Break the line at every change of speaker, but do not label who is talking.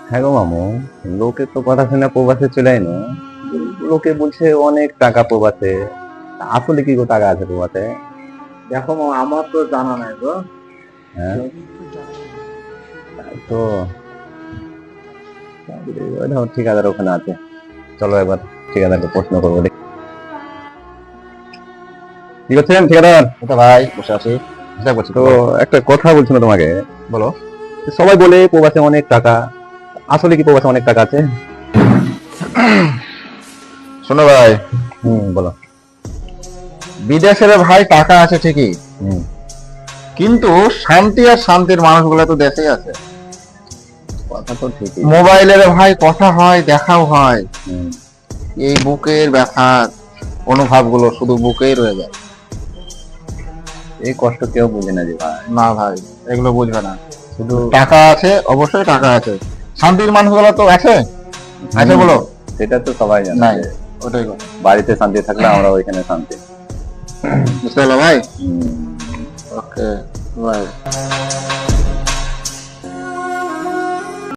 হ্যাঁ গো মামু, লোকে তো কথা শুনে প্রবাসে চলে আইনো। লোকে বলছে অনেক টাকা প্রবাসে। আসলে কি গো টাকা আছে প্রবাসে?
দেখো মামা, আমার তো জানা নাই গো।
হ্যাঁ, তো ওই ধর ঠিকাদার ওখানে আছে। চলো এবার ঠিকাদারকে প্রশ্ন করবো দেখি। কি করছেন ঠিকাদার?
এটা ভাই বসে আছি, হিসাব করছি
তো
তো।
একটা কথা বলছিল তোমাকে।
বলো।
সবাই বলে প্রবাসে অনেক টাকা, আসলে কি প্রবাসে অনেক টাকা আছে?
শোনো ভাই,
বলো।
বিদেশের ভাই টাকা আছে ঠিকই,
হুম।
কিন্তু শান্তি আর শান্তির মানুষগুলো তো দেশেই আছে।
কথা তো ঠিকই।
মোবাইলের ভাই কথা হয়, দেখাও হয়,
হুম।
এই বুকের ব্যথার অনুভবগুলো শুধু বুকেই রয়ে যায়।
এই কষ্ট কেউ বুঝে না যে ভাই।
না ভাই, এগুলো বুঝবে না।
শুধু
টাকা আছে, অবশ্যই টাকা আছে, শান্তির মানুষগুলো তো আছে। আছে
হুম,
বলো।
সেটা তো সবাই জানে
নাই,
যে
ওটাই কথা।
বাড়িতে শান্তি থাকলে আমরা ওইখানে শান্তি।
বুঝতে পারলো ভাই?
হুম।
ওকে, বাই।